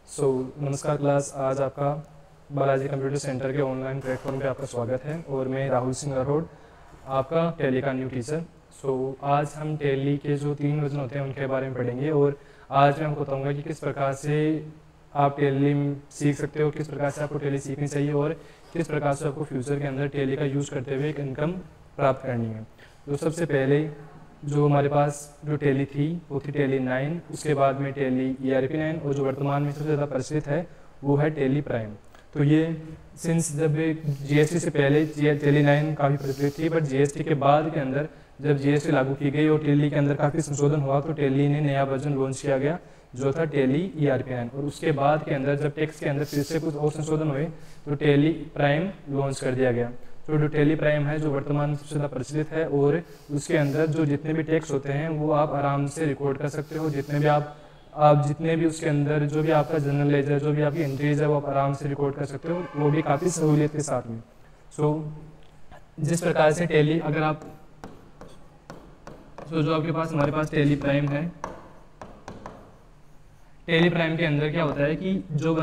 नमस्कार क्लास। आज आपका बालाजी कंप्यूटर सेंटर के ऑनलाइन प्लेटफॉर्म पे आपका स्वागत है और मैं राहुल सिंह राठौड़, आपका टैली का न्यू टीचर। आज हम टैली के जो 3 वर्जन होते हैं उनके बारे में पढ़ेंगे और आज मैं आपको बताऊंगा कि किस प्रकार से आप टैली सीख सकते हो, किस प्रकार से आपको टैली सीखनी चाहिए और किस प्रकार से आपको फ्यूचर के अंदर टैली का यूज़ करते हुए एक इनकम प्राप्त करनी है। तो सबसे पहले जो हमारे पास जो टैली थी वो थी टैली 9, उसके बाद में टैली ERP 9 और जो वर्तमान में सबसे ज़्यादा प्रचलित है वो है टैली प्राइम। तो ये सिंस जब GST से पहले टैली 9 काफ़ी प्रचलित थी, बट GST के बाद के अंदर जब GST लागू की गई और टैली के अंदर काफ़ी संशोधन हुआ तो टैली ने नया वर्जन लॉन्च किया गया जो था टैली ERP 9। और उसके बाद के अंदर जब टैक्स के अंदर फिर से कुछ और संशोधन हुए तो टैली प्राइम लॉन्च कर दिया गया। तो जो टैली प्राइम है जो वर्तमान में सबसे ज़्यादा प्रचलित है और उसके अंदर जो जितने भी टैक्स होते हैं वो आप आराम से रिकॉर्ड कर सकते हो। जितने भी आप जितने भी उसके अंदर जो भी आपका जनरल लेजर, जो भी आपकी एंट्रीज है वो आप आराम से रिकॉर्ड कर सकते हो, वो भी काफ़ी सहूलियत के साथ में। जिस प्रकार से टैली अगर आप जो आपके पास हमारे पास टैली प्राइम है, टैली प्राइम के अंदर क्या होता है कि जो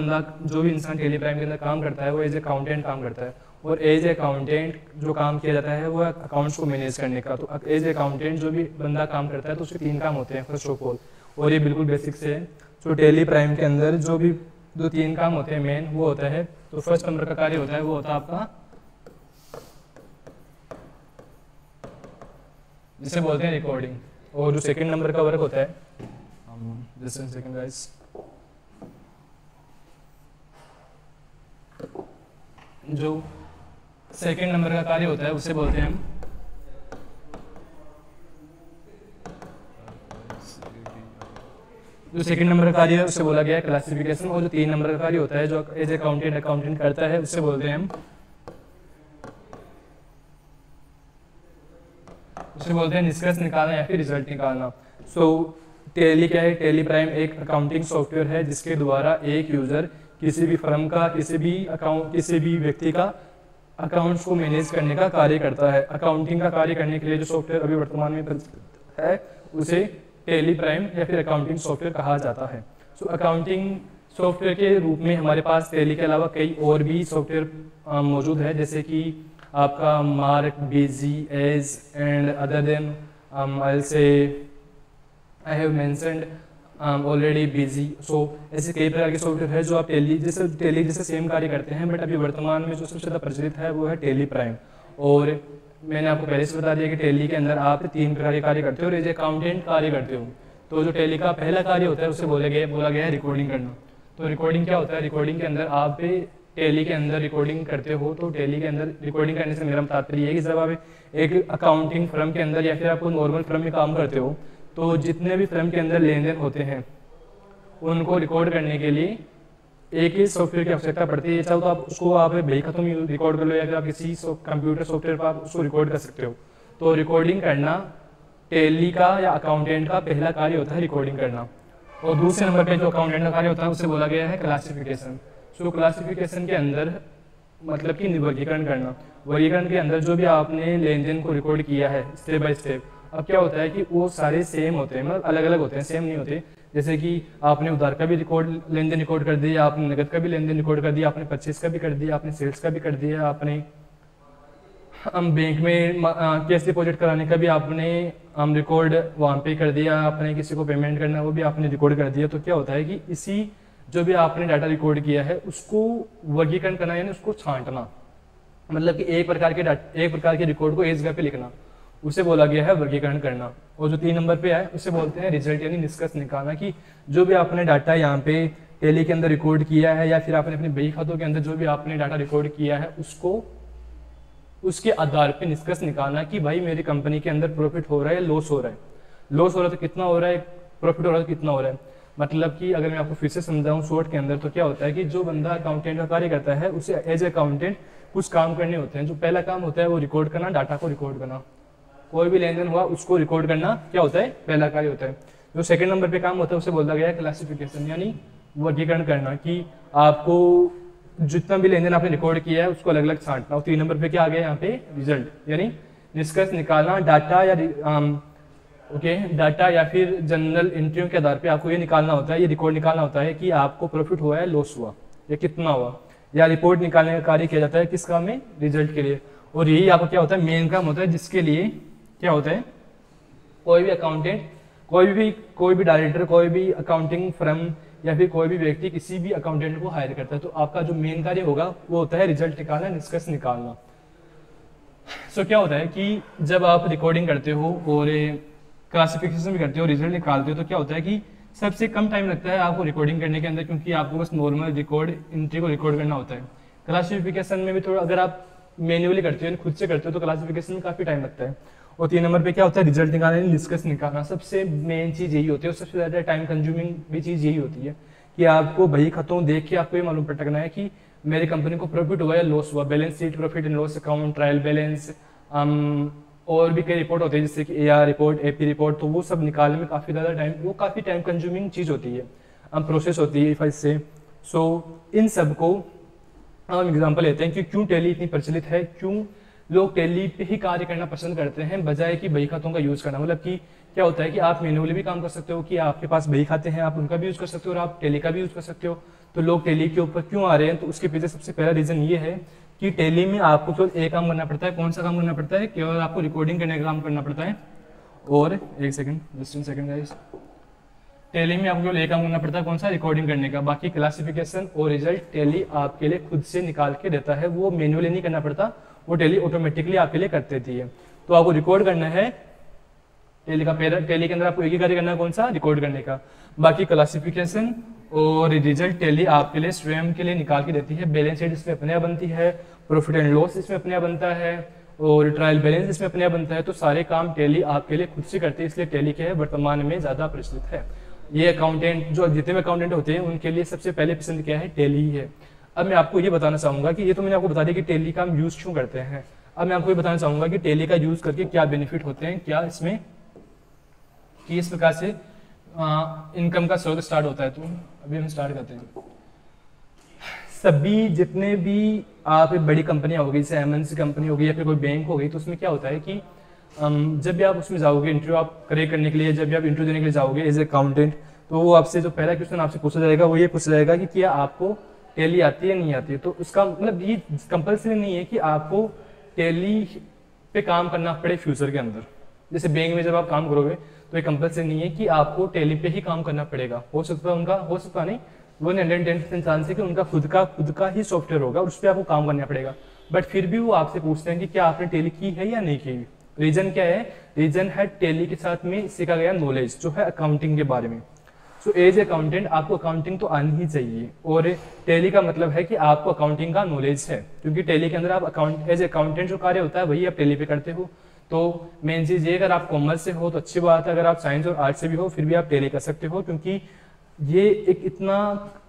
भी इंसान टैली प्राइम के अंदर काम करता है वो एज अकाउंटेंट काम करता है और एज अकाउंटेंट जो काम किया जाता है वो अकाउंट्स को मैनेज करने का। तो एज अकाउंटेंट जो भी बंदा काम करता है तो उसके 3 काम होते हैं फर्स्ट ऑफ ऑल, और ये बिल्कुल बेसिक से है। तो टैली प्राइम के अंदर जो 3 काम होते हैं मेन, वो होता है तो फर्स्ट नंबर का कार्य होता है वो होता है आपका जिसे बोलते हैं रिकॉर्डिंग, और जो सेकंड नंबर का वर्क होता है जस्ट वन सेकंड गाइस, जो सेकंड नंबर का कार्य होता है उसे बोलते हैं हम जो सेकंड नंबर का कार्य है उसे बोला गया है क्लासिफिकेशन, और जो 3 नंबर का कार्य होता है जो एज अकाउंटेंट करता है उसे बोलते हैं निष्कर्ष निकालना या फिर रिजल्ट निकालना। टैली क्या है? टैली प्राइम एक अकाउंटिंग सॉफ्टवेयर है जिसके द्वारा एक यूजर किसी भी फर्म का, किसी भी व्यक्ति का अकाउंट्स को मैनेज करने का कार्य करता है। अकाउंटिंग का कार्य करने के लिए जो सॉफ्टवेयर अभी वर्तमान में है उसे टैली प्राइम या फिर अकाउंटिंग सॉफ्टवेयर कहा जाता है। अकाउंटिंग सॉफ्टवेयर के रूप में हमारे पास टैली के अलावा कई और भी सॉफ्टवेयर मौजूद है, जैसे कि आपका mark, busy, age and other than I have mentioned already busy. ऐसे कई प्रकार के सॉफ्टवेयर है जो आप टैली जैसे सेम कार्य करते हैं, बट अभी वर्तमान में जो सबसे ज़्यादा प्रचलित है वो है टैली प्राइम। और मैंने आपको पहले से बता दिया कि टैली के अंदर आप 3 प्रकार के कार्य करते हो और एज अकाउंटेंट कार्य करते हो। तो जो टैली का पहला कार्य होता है उसे बोला गया है रिकॉर्डिंग करना। तो रिकॉर्डिंग क्या होता है? रिकॉर्डिंग के अंदर आप टैली के अंदर रिकॉर्डिंग करते हो। तो टैली के अंदर रिकॉर्डिंग करने से मेरा तात्पर्य है कि जब आप एक अकाउंटिंग फर्म के अंदर या फिर आप नॉर्मल फर्म में काम करते हो तो जितने भी फर्म के अंदर लेन देन होते हैं उनको रिकॉर्ड करने के लिए एक ही सॉफ्टवेयर की आवश्यकता पड़ती है। चाहे तो आप उसको बही खत्म में रिकॉर्ड कर लो या फिर आप किसी कंप्यूटर सॉफ्टवेयर पर आप उसको रिकॉर्ड कर सकते हो। तो रिकॉर्डिंग करना टैली का या अकाउंटेंट का पहला कार्य होता है, रिकॉर्डिंग करना। और दूसरे नंबर पे जो अकाउंटेंट का कार्य होता है उसे बोला गया है क्लासिफिकेशन। क्लासिफिकेशन के अंदर मतलब कि वर्गीकरण करना। वर्गीकरण के अंदर जो भी आपने लेन देन को रिकॉर्ड किया है स्टेप बाय स्टेप, अब क्या होता है कि वो सारे सेम होते हैं, मतलब अलग अलग होते हैं, सेम नहीं होते। जैसे कि आपने उधार का भी लेन देन रिकॉर्ड कर दिया, आपने नगद का भी लेन देन रिकॉर्ड कर दिया, आपने परचेज का भी कर दिया, आपने सेल्स का भी कर दिया, आपने बैंक में कैश डिपॉजिट कराने का भी आपने रिकॉर्ड वहाँ पे कर दिया, आपने किसी को पेमेंट करना वो भी आपने रिकॉर्ड कर दिया। तो क्या होता है कि इसी जो भी आपने डाटा रिकॉर्ड किया है उसको वर्गीकरण करना, यानी उसको छांटना, मतलब कि एक प्रकार के रिकॉर्ड को एक जगह पे लिखना, उसे बोला गया है वर्गीकरण करना। और जो 3 नंबर पे है उसे बोलते हैं रिजल्ट, यानी निष्कर्ष निकालना, कि जो भी आपने डाटा यहाँ पे टैली के अंदर रिकॉर्ड किया है या फिर आपने अपने बही खातों के अंदर जो भी आपने डाटा रिकॉर्ड किया है उसके आधार पे निष्कर्ष निकालना कि भाई मेरी कंपनी के अंदर प्रॉफिट हो रहा है, लॉस हो रहा है, लॉस हो रहा है तो कितना हो रहा है, प्रॉफिट हो रहा है तो कितना हो रहा है। मतलब कि अगर मैं आपको फिर से समझाऊं शॉर्ट के अंदर, तो क्या होता है कि जो बंदा अकाउंटेंट का कार्य करता है उसे एज अकाउंटेंट कुछ काम करने होते हैं। जो पहला काम होता है वो रिकॉर्ड करना, डाटा को रिकॉर्ड करना, कोई भी लेन देन हुआ उसको रिकॉर्ड करना क्या होता है? पहला कार्य होता है। जो सेकंड नंबर पे काम होता है उसे बोला गया है क्लासिफिकेशन, यानी वर्गीकरण करना, कि आपको जितना भी लेन देन आपने रिकॉर्ड किया है उसको अलग अलग छांटना। और 3 नंबर पे क्या आ गया यहाँ पे? रिजल्ट, यानी निष्कर्ष निकालना। डाटा या ओके। डाटा या फिर जनरल एंट्रियों के आधार पे आपको ये निकालना होता है, ये रिकॉर्ड निकालना होता है कि आपको प्रॉफिट हुआ है, लॉस हुआ, या कितना हुआ, या रिपोर्ट निकालने का कार्य किया जाता है किस काम में, रिजल्ट के लिए। और यही आपका क्या होता है, मेन काम होता है, जिसके लिए क्या होता है, कोई भी अकाउंटेंट, कोई भी डायरेक्टर, कोई भी अकाउंटिंग फर्म या फिर कोई भी व्यक्ति किसी भी अकाउंटेंट को हायर करता है, तो आपका जो मेन कार्य होगा वो होता है रिजल्ट निकालना, निष्कर्ष निकालना। सो क्या होता है कि जब आप रिकॉर्डिंग करते हो और क्लासिफिकेशन भी करते हो, रिजल्ट निकालते हो, तो क्या होता है कि सबसे कम टाइम लगता है आपको रिकॉर्डिंग करने के अंदर, क्योंकि आपको बस नॉर्मल रिकॉर्ड एंट्री को रिकॉर्ड करना होता है। क्लासिफिकेशन में भी थोड़ा, अगर आप मैन्युअली करते हो, खुद से करते हो, तो क्लासिफिकेशन में काफी टाइम लगता है। और 3 नंबर पे क्या होता है, रिजल्ट निकालना, निष्कर्ष निकालना। सबसे मेन चीज यही होती है, और सबसे ज्यादा टाइम कंज्यूमिंग भी चीज यही होती है कि आपको बही खतों देख के आपको ये मालूम पटकना है कि मेरी कंपनी को प्रॉफिट हुआ या लॉस हुआ, balance sheet, profit and loss account, trial balance, और भी कई रिपोर्ट होती है जैसे कि AR रिपोर्ट, AP रिपोर्ट, तो वो सब निकालने में काफ़ी ज़्यादा टाइम, वो काफ़ी टाइम कंज्यूमिंग चीज़ होती है, प्रोसेस होती है इफ से। सो इन सब को हम एग्जांपल लेते हैं कि क्यों टैली इतनी प्रचलित है, क्यों लोग टैली पे ही कार्य करना पसंद करते हैं बजाय कि बही खातों का यूज़ करना। मतलब कि क्या होता है कि आप मैन्युअली भी काम कर सकते हो, कि आपके पास बही खाते हैं, आप उनका भी यूज़ कर सकते हो और आप टैली का भी यूज़ कर सकते हो। तो लोग टैली के ऊपर क्यों आ रहे हैं, तो उसके पीछे सबसे पहला रीज़न ये है कि टैली में आपको केवल एक काम करना पड़ता है। कौन सा काम करना पड़ता है, केवल आपको रिकॉर्डिंग करने का काम करना पड़ता है। और एक second, just in second guys, tally में आपको केवल एक काम करना पड़ता है, कौन सा, रिकॉर्डिंग करने का। बाकी क्लासिफिकेशन और रिजल्ट टैली आपके लिए खुद से निकाल के देता है, वो मैन्युअली नहीं करना पड़ता, वो टैली ऑटोमेटिकली आपके लिए कर देती है। तो आपको रिकॉर्ड करना है, टैली का टैली के अंदर आपको एक ही कार्य करना है, कौन सा, रिकॉर्ड करने का। बाकी क्लासिफिकेशन और रिजल्ट टैली आपके लिए स्वयं के लिए निकाल के देती है। बैलेंस शीट इसमें अपने आप बनती है, प्रॉफिट एंड लॉस इसमें अपने आप बनता है, और ट्रायल बैलेंस इसमें अपने आप बनता है। तो सारे काम टैली आपके लिए खुद से करती है, इसलिए टैली क्या है, वर्तमान में ज्यादा प्रचलित है। ये अकाउंटेंट, जो जितने भी अकाउंटेंट होते हैं उनके लिए सबसे पहले पसंद क्या है, टैली ही है। अब मैं आपको ये बताना चाहूंगा कि ये तो मैंने आपको बता दिया कि टैली का हम यूज क्यों करते हैं। अब मैं आपको ये बताना चाहूंगा कि टैली का यूज करके क्या बेनिफिट होते हैं, क्या इसमें कि इस प्रकार से इनकम का स्रोत स्टार्ट होता है। तो अभी हम स्टार्ट करते हैं। सभी जितने भी आप एक बड़ी कंपनियां होगी, जैसे MNC कंपनी होगी या फिर कोई बैंक हो गई, तो उसमें क्या होता है कि जब भी आप उसमें जाओगे इंटरव्यू आप करेक्ट करने के लिए, जब भी आप इंटरव्यू देने के लिए जाओगे एज ए अकाउंटेंट, तो वो आपसे जो पहला क्वेश्चन आपसे पूछा जाएगा वो ये पूछा जाएगा कि क्या आपको टैली आती है, नहीं आती है। तो उसका मतलब ये कंपल्सरी नहीं है कि आपको टैली पे काम करना पड़े फ्यूचर के अंदर। जैसे बैंक में जब आप काम करोगे तो ये कंपल्सरी नहीं है कि आपको टैली पे ही काम करना पड़ेगा। हो सकता है उनका, हो सकता नहीं, 110% चांस है कि उनका खुद का ही सॉफ्टवेयर होगा और उस पर आपको काम करना पड़ेगा। बट फिर भी वो आपसे पूछते हैं कि क्या आपने टैली की है या नहीं की। रीजन क्या है, रीजन है टैली के साथ में सीखा गया नॉलेज जो है अकाउंटिंग के बारे में। सो एज अकाउंटेंट आपको अकाउंटिंग तो आनी ही चाहिए, और टैली का मतलब है कि आपको अकाउंटिंग का नॉलेज है, क्योंकि टैली के अंदर आप एज अकाउंटेंट जो कार्य होता है वही आप टैली पे करते हो। तो मेन चीज ये, अगर आप कॉमर्स से हो तो अच्छी बात है, अगर आप साइंस और आर्ट्स से भी हो फिर भी आप टैली कर सकते हो, क्योंकि ये एक इतना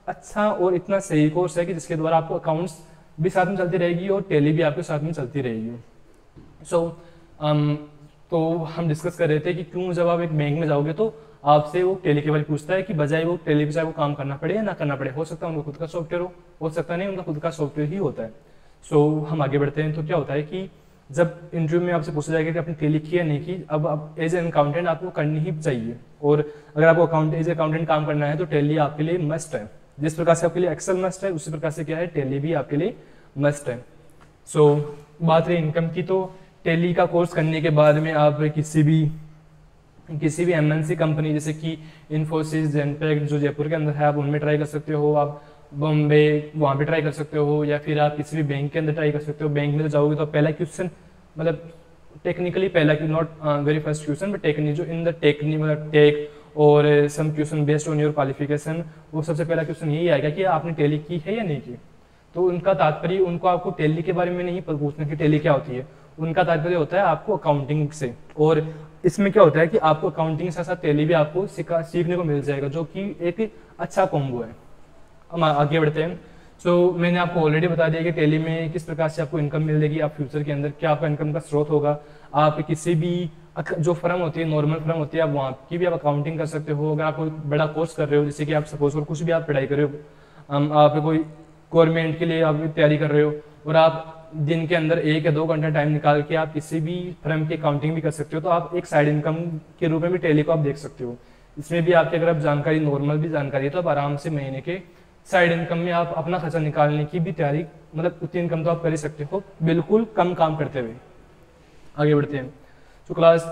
अच्छा और इतना सही कोर्स है कि जिसके द्वारा आपको अकाउंट्स भी साथ में चलती रहेगी और टैली भी आपके साथ में चलती रहेगी। तो हम डिस्कस कर रहे थे कि क्यों जब आप एक बैंक में जाओगे तो आपसे वो टैली के बारे में पूछता है कि बजाय वो टैली पे चाहे वो काम करना पड़े या ना करना पड़े। हो सकता है उनका खुद का सॉफ्टवेयर हो सकता नहीं उनका खुद का सॉफ्टवेयर ही होता है। हम आगे बढ़ते हैं। तो क्या होता है कि जब इंटरव्यू में आपसे पूछा जाएगा कि आपने टैली की या नहीं की, अब एज एन अकाउंटेंट आपको करनी ही चाहिए, और अगर आपको एज अकाउंटेंट काम करना है तो टैली आपके लिए मस्ट है। जिस प्रकार से आपके लिए एक्सेल मस्ट है उसी प्रकार से क्या है, टैली भी आपके लिए मस्ट है। बात रही इनकम की, तो टैली का कोर्स करने के बाद में आप किसी भी MNC कंपनी जैसे कि इन्फोसिस, जेनपैक्ट जो जयपुर के अंदर है, आप उनमें ट्राई कर सकते हो, आप बॉम्बे वहाँ पे ट्राई कर सकते हो, या फिर आप किसी भी बैंक के अंदर ट्राई कर सकते हो। बैंक में तो जाओगे तो पहला क्वेश्चन, मतलब टेक्निकली पहला, not very first question but technique, जो इन द टेक्निक मतलब टेक और some question based on your qualification, वो सबसे पहला क्वेश्चन यही आएगा कि आपने टैली की है या नहीं की। तो उनका तात्पर्य, उनको आपको टैली के बारे में नहीं पूछना कि टैली क्या होती है, उनका तात्पर्य होता है आपको अकाउंटिंग से। और इसमें क्या होता है कि आपको अकाउंटिंग के साथ साथ टैली भी आपको सीखने को मिल जाएगा, जो कि एक अच्छा कॉम्बो है। हम आगे बढ़ते हैं। मैंने आपको ऑलरेडी बता दिया कि टैली में किस प्रकार से आपको इनकम मिलेगी, आप फ्यूचर के अंदर क्या आपका इनकम का स्रोत होगा। आप किसी भी जो फर्म होती है, नॉर्मल फर्म होती है, आप वहाँ की भी आप अकाउंटिंग कर सकते हो। अगर आप कोई बड़ा कोर्स कर रहे हो, जैसे कि आप सपोज कुछ भी आप पढ़ाई कर रहे हो, आप कोई गवर्नमेंट के लिए आप तैयारी कर रहे हो और आप दिन के अंदर 1 या 2 घंटा टाइम निकाल के आप किसी भी फर्म की अकाउंटिंग भी कर सकते हो, तो आप एक साइड इनकम के रूप में भी टैली को आप देख सकते हो। इसमें भी आपकी अगर आप जानकारी नॉर्मल भी जानकारी है तो आप आराम से महीने के साइड इनकम में आप अपना खर्चा निकालने की भी तैयारी, मतलब उतनी इनकम तो आप कर ही सकते हो बिल्कुल कम काम करते हुए। आगे बढ़ते हैं। तो क्लास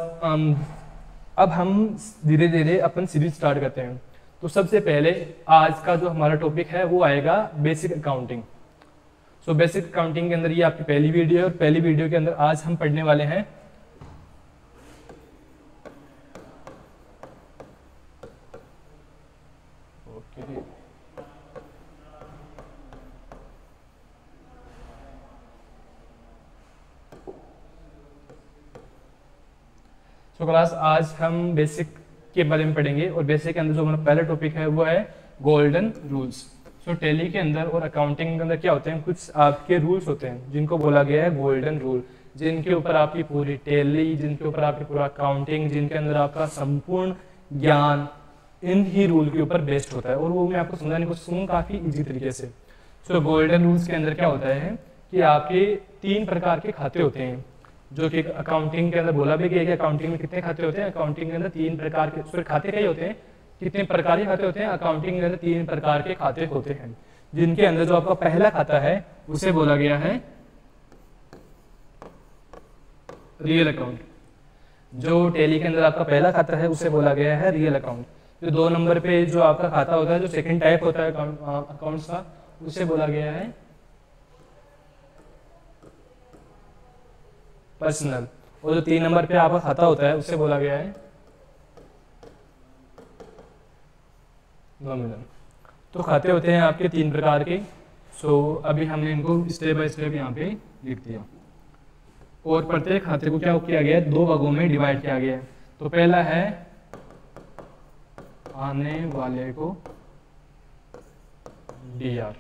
अब हम धीरे धीरे अपन सीरीज स्टार्ट करते हैं। तो सबसे पहले आज का जो हमारा टॉपिक है वो आएगा basic accounting. So basic accounting के अंदर ये आपकी पहली वीडियो है, और पहली वीडियो के अंदर आज हम पढ़ने वाले हैं तो क्लास आज हम बेसिक के बारे में पढ़ेंगे, और बेसिक के अंदर जो हमारा पहला टॉपिक है वो है गोल्डन रूल्स। सो टैली के अंदर और अकाउंटिंग के अंदर क्या होते हैं, कुछ आपके रूल्स होते हैं जिनको बोला गया है गोल्डन रूल, जिनके ऊपर आपकी पूरी टैली, जिनके ऊपर आपकी पूरा अकाउंटिंग, जिनके अंदर आपका संपूर्ण ज्ञान इन ही रूल के ऊपर बेस्ड होता है, और वो मैं आपको समझाने की कोशिश करूँगा काफ़ी ईजी तरीके से। सो गोल्डन रूल्स के अंदर क्या होता है कि आपके 3 प्रकार के खाते होते हैं, जो कि अकाउंटिंग के अंदर बोला भी गया कि अकाउंटिंग में कितने खाते होते हैं। अकाउंटिंग के अंदर 3 प्रकार के, सॉरी खाते कई होते हैं, कितने प्रकार के खाते होते हैं। अकाउंटिंग के अंदर 3 प्रकार के खाते होते हैं, जिनके अंदर जो आपका पहला खाता है उसे बोला गया है रियल अकाउंट। जो टैली के अंदर आपका पहला खाता है उसे बोला गया है रियल अकाउंट। जो 2 नंबर पे जो आपका खाता होता है, जो सेकंड टाइप होता है अकाउंट्स का, उसे बोला गया है पर्सनल। और जो 3 नंबर पे आपका खाता होता है उसे बोला गया है नॉमिनल। तो खाते होते हैं आपके 3 प्रकार के। सो अभी हमने इनको स्टेप बाय स्टेप यहाँ पे लिख दिया, और प्रत्येक खाते को क्या किया गया है, 2 भागों में डिवाइड किया गया है। तो पहला है आने वाले को डीआर,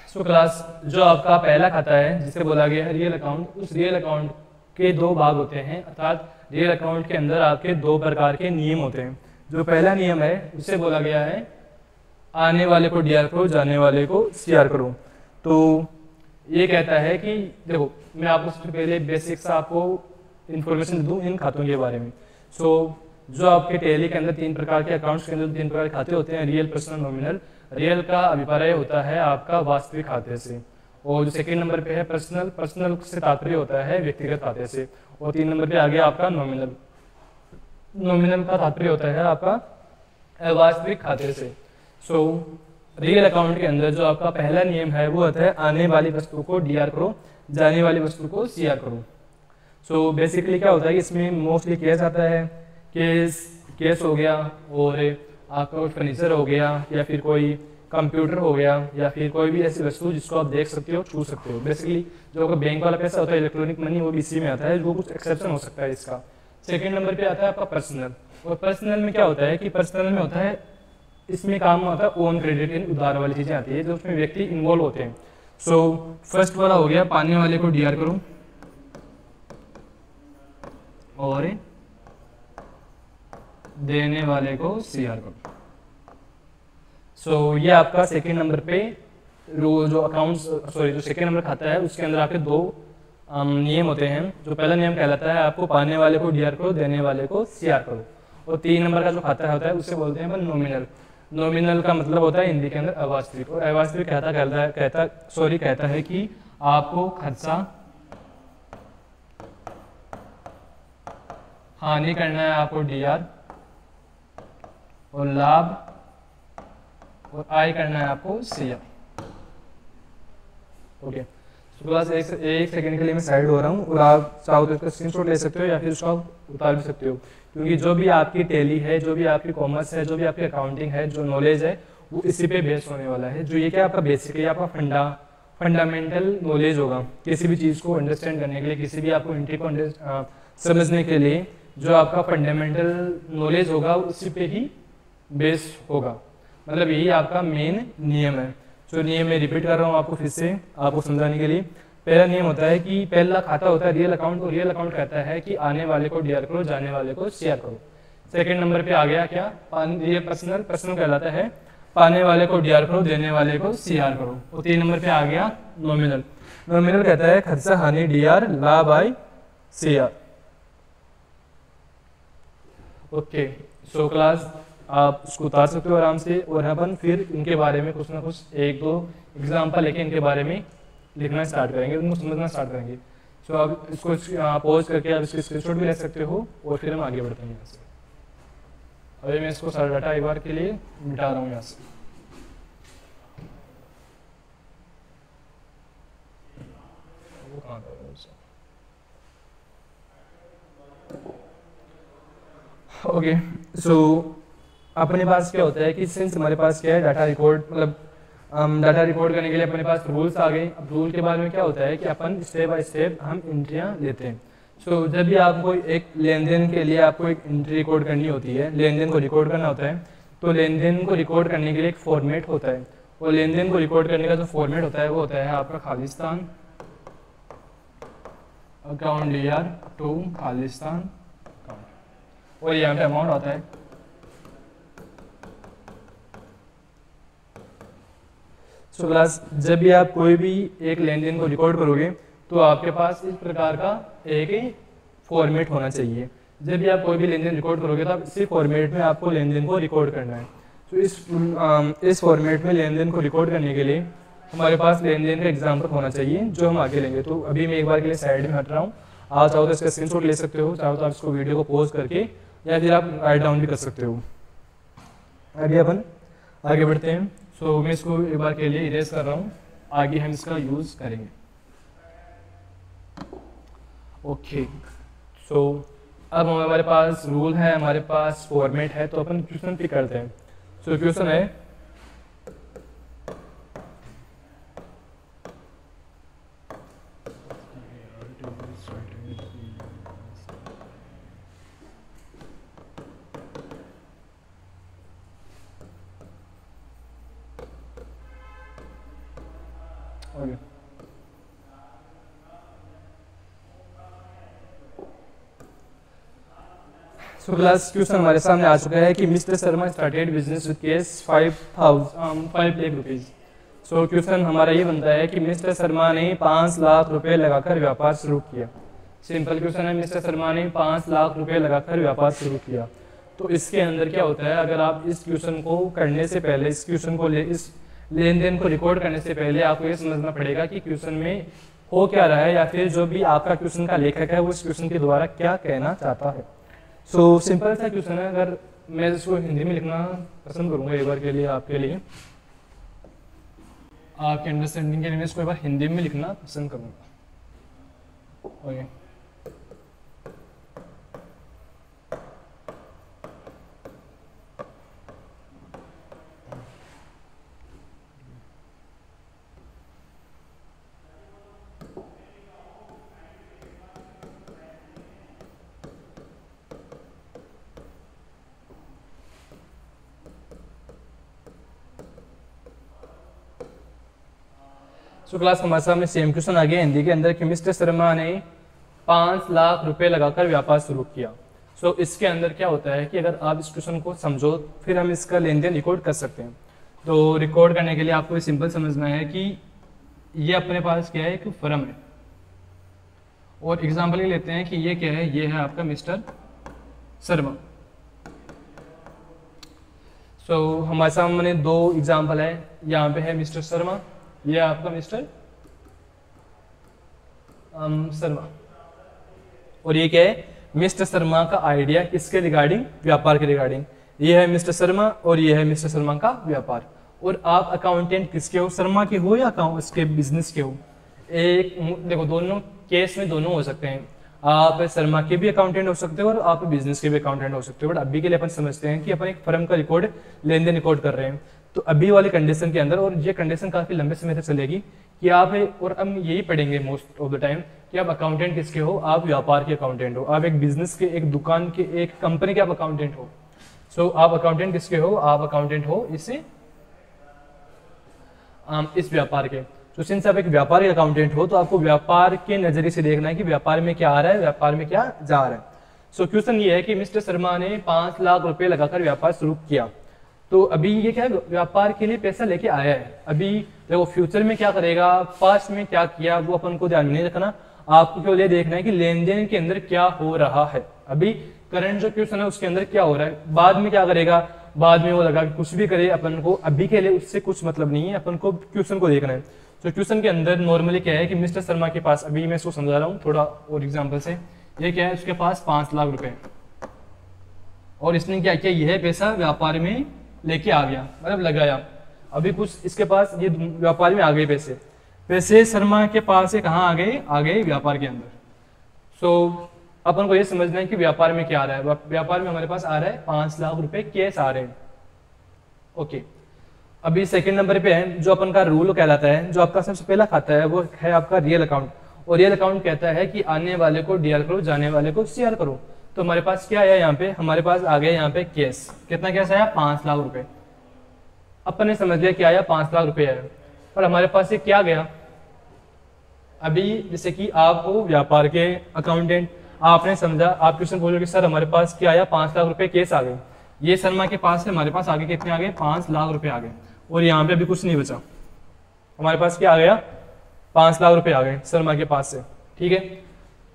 सो क्लास जो आपका पहला खाता है जिसे बोला गया है रियल अकाउंट, उस रियल अकाउंट के 2 भाग होते हैं, अर्थात रियल अकाउंट के अंदर आपके 2 प्रकार के नियम होते हैं। जो पहला नियम है उसे बोला गया है आने वाले को डीआर करो, जाने वाले को सीआर करो। तो ये कहता है कि देखो, मैं आपको सबसे पहले बेसिक सा आपको इन्फॉर्मेशन दूं इन खातों के बारे में। सो जो आपके टैली के अंदर 3 प्रकार के अकाउंट्स के अंदर 3 प्रकार के खाते होते हैं, रियल, पर्सनल, नॉमिनल। रियल का अभिप्राय होता है आपका वास्तविक खाते से, और जो सेकंड नंबर पे है पर्सनल, पर्सनल से तात्पर्य होता है व्यक्तिगत खाते से, और 3 नंबर पे आ गया आपका नॉमिनल। नॉमिनल का तात्पर्य होता है आपका वास्तविक खाते से। सो रियल अकाउंट के अंदर जो आपका पहला नियम है वो होता है आने वाली वस्तु को डीआर करो, जाने वाली वस्तु को सीआर करो। सो बेसिकली क्या होता है कि इसमें मोस्टली केस आता है, केस हो गया, और आपका कोई फर्नीचर हो गया, या फिर कोई कंप्यूटर हो गया, या फिर कोई भी ऐसी वस्तु जिसको आप देख सकते हो, छू सकते हो। बेसिकली जो आपका बैंक वाला पैसा होता है, इलेक्ट्रॉनिक मनी, वो भी इसी में आता है, जो कुछ एक्सेप्शन हो सकता है इसका। सेकंड नंबर पे आता है आपका पर्सनल, और पर्सनल में क्या होता है कि पर्सनल में होता है, इसमें काम होता है ओन क्रेडिट, उधार वाली चीजें आती है जो उसमें व्यक्ति इन्वॉल्व होते हैं। सो फर्स्ट वाला हो गया पाने वाले को डीआर करो, और देने वाले को सीआर करो। सो ये आपका सेकंड नंबर पे जो अकाउंट्स, सॉरी जो सेकंड नंबर खाता है उसके अंदर आपके 2 नियम होते हैं। जो पहला नियम कहलाता है आपको पाने वाले को डीआर करो, देने वाले को सीआर करो। और 3 नंबर का जो खाता होता है उसे बोलते हैं नॉमिनल। नॉमिनल का मतलब होता है हिंदी के अंदर अवास्तविक, और अवास्तविक कहता है कि आपको खर्चा हानि करना है आपको डीआर, और लाभ और आय करना है आपको सीआर। ओके, तो क्लास एक सेकंड के लिए मैं साइड हो रहा हूँ, और आप चाहो तो इसका स्क्रीनशॉट ले सकते हो या फिर उसका उतार भी सकते हो, क्योंकि जो भी आपकी टैली है, जो भी आपकी कॉमर्स है, जो भी आपकी अकाउंटिंग है, जो नॉलेज है वो इसी पे बेस्ड होने वाला है। जो ये क्या आपका बेसिक है, आपका फंडामेंटल नॉलेज होगा किसी भी चीज़ को अंडरस्टैंड करने के लिए, किसी भी आपको एंट्री को समझने के लिए जो आपका फंडामेंटल नॉलेज होगा उसी पे ही बेस्ड होगा। मतलब यही आपका मेन नियम है। जो नियम मैं रिपीट कर रहा हूँ आपको फिर से आपको समझाने के लिए। पहला नियम होता है कि पहला खाता होता है रियल अकाउंट, और रियल अकाउंट कहता है कि आने वाले को डीआर करो, जाने वाले को सीआर करो। सेकंड नंबर पे आ गया क्या, ये पर्सनल कहलाता है, पाने वाले को डीआर करो, देने वाले को सीआर करो। और 3 नंबर पे आ गया नॉमिनल कहता है खर्चा हानि डीआर, लाभ आई सीआर। ओके, सो क्लास आप उसको उतार सकते हो आराम से, और अपन फिर इनके बारे में कुछ ना कुछ 1-2 एग्जाम्पल लेके इनके बारे में लिखना स्टार्ट करेंगे, उनको समझना स्टार्ट करेंगे। सो आप इसको पॉज करके आप इसके स्क्रीनशॉट भी ले सकते हो, और फिर हम आगे बढ़ते हैं यहाँ से। अभी मैं इसको सारा डाटा एक बार के लिए मिटा रहा हूँ यहाँ से। वो कहाँ था ओके, सो अपने पास क्या होता है कि सिंस हमारे पास क्या है डाटा रिकॉर्ड, मतलब डाटा रिकॉर्ड करने के लिए अपने पास रूल्स आ गए। अब रूल के बारे में क्या होता है कि अपन स्टेप बाय स्टेप हम एंट्रियाँ लेते हैं। सो जब भी आपको एक लेन देन के लिए आपको एक एंट्री रिकॉर्ड करनी होती है, लेन देन को रिकॉर्ड करना होता है, तो लेन देन को रिकॉर्ड करने के लिए एक फॉर्मेट होता है, और लेन देन को रिकॉर्ड करने का जो फॉर्मेट होता है वो होता है आपका Khalistan account DR to Khalistan account, और यहाँ पे अमाउंट आता है। सो क्लास जब भी आप कोई भी एक लेन देन को रिकॉर्ड करोगे तो आपके पास इस प्रकार का एक ही फॉर्मेट होना चाहिए। जब भी आप कोई भी लेन देन रिकॉर्ड करोगे तो आप इसी फॉर्मेट में आपको लेन देन को रिकॉर्ड करना है। तो इस फॉर्मेट में लेन देन को रिकॉर्ड करने के लिए हमारे पास लेन देन का एग्जाम्पल होना चाहिए जो हम आगे लेंगे। तो अभी मैं एक बार के लिए साइड में हट रहा हूँ, आप चाहो तो इसका स्क्रीनशॉट ले सकते हो, चाहो तो आप इसको वीडियो को पॉज करके या फिर आप राइट डाउन भी कर सकते हो। अभी अपन आगे बढ़ते हैं। सो मैं इसको एक बार के लिए इरेज कर रहा हूँ, आगे हम इसका यूज करेंगे। ओके, सो अब हमारे पास रूल है, हमारे पास फॉर्मेट है, तो अपन क्वेश्चन पिक करते हैं। सो क्वेश्चन है सो क्लास क्वेश्चन हमारे सामने आ चुका है कि mister Sharma started business with cash 5 lakh rupees. So question हमारा ये बनता है कि मिस्टर शर्मा ने 5 लाख रुपए लगाकर व्यापार शुरू किया। सिंपल क्वेश्चन है, मिस्टर शर्मा ने 5 लाख रुपए लगाकर व्यापार शुरू किया। तो इसके अंदर क्या होता है, अगर आप इस क्वेश्चन को करने से पहले, इस क्वेश्चन को इस लेन देन को रिकॉर्ड करने से पहले आपको ये समझना पड़ेगा कि क्वेश्चन में हो क्या रहा है, या फिर जो भी आपका क्वेश्चन का लेखक है वो इस क्वेश्चन के द्वारा क्या कहना चाहता है। सो सिंपल सा क्वेश्चन है, अगर मैं इसको हिंदी में लिखना पसंद करूंगा एक बार के लिए आपके लिए, आपके अंडरस्टैंडिंग के लिए मैं इसको एक बार हिंदी में लिखना पसंद करूंगा। ओके, सो क्लास हमारे सामने सेम क्वेश्चन आ गया हिंदी के अंदर कि मिस्टर शर्मा ने 5 लाख रुपए लगाकर व्यापार शुरू किया। सो इसके अंदर क्या होता है कि अगर आप इस क्वेश्चन को समझो फिर हम इसका लेन देन रिकॉर्ड कर सकते हैं। तो रिकॉर्ड करने के लिए आपको सिंपल समझना है कि ये अपने पास क्या है, एक फर्म है, और एग्जाम्पल ये लेते हैं कि ये क्या है, ये है आपका मिस्टर शर्मा। सो हमारे सामने 2 एग्जाम्पल है, यहाँ पे है मिस्टर शर्मा, ये आपका मिस्टर शर्मा, और ये क्या है, मिस्टर शर्मा का आइडिया किसके रिगार्डिंग, व्यापार के रिगार्डिंग। ये है मिस्टर शर्मा और ये है मिस्टर शर्मा का व्यापार। और आप अकाउंटेंट किसके हो, शर्मा के हो या उसके बिजनेस के हो। एक देखो, दोनों केस में दोनों हो सकते हैं, आप शर्मा के भी अकाउंटेंट हो सकते हो और आप बिजनेस के भी अकाउंटेंट हो सकते हो। बट अभी के लिए अपन समझते हैं कि अपन एक फर्म का रिकॉर्ड, लेन देन रिकॉर्ड कर रहे हैं। तो अभी वाले कंडीशन के अंदर, और ये कंडीशन काफी लंबे समय तक चलेगी कि आप, और हम यही पढ़ेंगे मोस्ट ऑफ द टाइम कि आप अकाउंटेंट किसके हो, आप व्यापार के अकाउंटेंट हो, आप एक बिजनेस के, एक दुकान के, एक कंपनी के आप अकाउंटेंट हो। सो आप अकाउंटेंट किसके हो, आप अकाउंटेंट हो इस व्यापार के। तो सिंस आप एक व्यापार के अकाउंटेंट हो तो आपको व्यापार के नजरिए से देखना है कि व्यापार में क्या आ रहा है, व्यापार में क्या जा रहा है। सो क्वेश्चन ये है कि मिस्टर शर्मा ने 5 लाख रुपए लगाकर व्यापार शुरू किया। तो अभी ये क्या व्यापार के लिए पैसा लेके आया है। अभी देखो फ्यूचर में क्या करेगा, पास्ट में क्या किया, वो अपन को ध्यान में नहीं रखना, आपको केवल ये देखना है कि लेन देन के अंदर क्या हो रहा है। अभी करंट जो क्वेश्चन है उसके अंदर क्या हो रहा है, बाद में क्या करेगा, बाद में वो लगा कि कुछ भी करे, अपन को अभी के लिए उससे कुछ मतलब नहीं है, अपन को क्वेश्चन को देखना है। तो क्वेश्चन के अंदर नॉर्मली क्या है कि मिस्टर शर्मा के पास, अभी मैं इसको समझा रहा हूँ थोड़ा और एग्जाम्पल से, ये क्या है, उसके पास 5 लाख रुपए और इसने क्या किया, यह पैसा व्यापार में लेके आ गया, मतलब लगाया। अभी कुछ इसके पास ये व्यापार में आ गए पैसे शर्मा के पास से कहाँ आ गए व्यापार के अंदर। सो अपन को ये समझना है कि व्यापार में क्या आ रहा है, व्यापार में हमारे पास आ रहा है 5 लाख रुपए कैश आ रहे हैं। ओके, अभी सेकंड नंबर पे है जो अपन का रूल कहलाता है, जो आपका सबसे पहला खाता है वो है आपका रियल अकाउंट। और रियल अकाउंट कहता है कि आने वाले को डीआर करो, जाने वाले को सीआर करो। तो हमारे पास क्या आया, यहाँ पे हमारे पास आ गया यहाँ पे कैश। कितना कैश आया, 5 लाख रुपए। अपन ने समझ लिया क्या आया, 5 लाख रुपए आया। और हमारे पास ये क्या गया, अभी जैसे कि आप हो व्यापार के अकाउंटेंट, आपने समझा, आप क्वेश्चन बोलोगे सर हमारे पास क्या आया, 5 लाख रुपए केस आ गए। ये शर्मा के पास है, हमारे पास आगे कितने आ गए, 5 लाख रुपए आ गए। और यहाँ पे अभी कुछ नहीं बचा, हमारे पास क्या आ गया, 5 लाख रुपए आ गए शर्मा के पास से, ठीक है।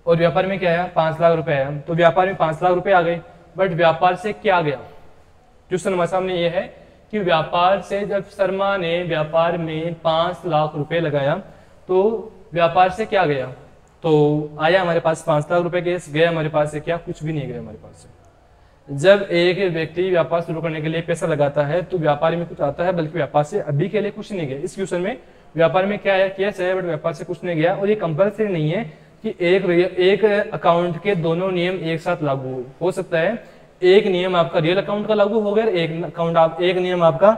और व्यापार में क्या आया, 5 लाख रुपए आया। तो व्यापार में 5 लाख रुपए आ गए, बट व्यापार से क्या गया, क्वेश्चन हमारे सामने ये है कि व्यापार से, जब शर्मा ने व्यापार में 5 लाख रुपए लगाया तो व्यापार से क्या गया, तो आया हमारे पास 5 लाख रुपए केस, गया हमारे पास से क्या, कुछ भी नहीं गया हमारे पास से। जब एक व्यक्ति व्यापार शुरू करने के लिए पैसा लगाता है तो व्यापार में कुछ आता है, बल्कि व्यापार से अभी के लिए कुछ नहीं गया। इस क्वेश्चन में व्यापार में क्या है, केस है, बट व्यापार से कुछ नहीं गया। और ये कंपल्सरी नहीं है कि एक अकाउंट के दोनों नियम एक साथ लागू हो सकता है। एक नियम आपका रियल अकाउंट का लागू हो गया, एक नियम आपका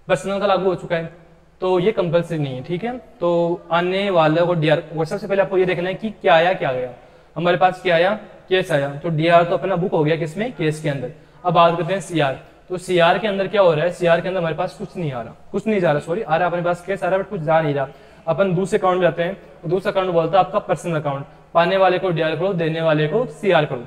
पर्सनल का लागू हो चुका है, तो ये कंपल्सरी नहीं है, ठीक है। तो आने वाले को डीआर, सबसे पहले आपको ये देखना है कि क्या आया क्या गया। हमारे पास क्या आया, केस आया, तो डीआर तो अपना बुक हो गया किसमें, केस के अंदर। अब बात करते हैं सीआर। तो सीआर के अंदर क्या हो रहा है, सीआर के अंदर हमारे पास कुछ नहीं आ रहा, कुछ नहीं जा रहा, सॉरी आ रहा, अपने पास केस आ रहा है बट कुछ जा नहीं रहा। अपन दूसरे अकाउंट में जाते हैं, तो दूसरा अकाउंट बोलता है आपका पर्सनल अकाउंट। पाने वाले को डीआर करो, देने वाले को सीआर करो।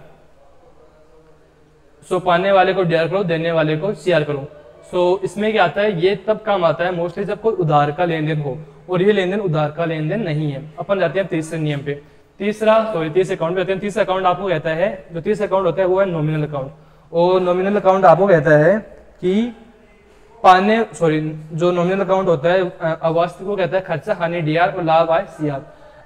सो पाने वाले को डीआर करो, देने वाले को सीआर करो। सो इसमें क्या आता है, ये तब काम आता है मोस्टली जब कोई उधार का लेन देन हो, और ये लेन देन उधार का लेन देन नहीं है। अपन जाते हैं तीसरे नियम पे, तीसरे अकाउंट पे जाते हैं। तीसरा अकाउंट आपको कहता है, जो तीसरा अकाउंट होता है वो है नॉमिनल अकाउंट। और नॉमिनल अकाउंट आपको कहता है कि जो नॉमिनल अकाउंट होता है अवास्तविक को कहता है खर्चा हानि डीआर और लाभ आय सीआर।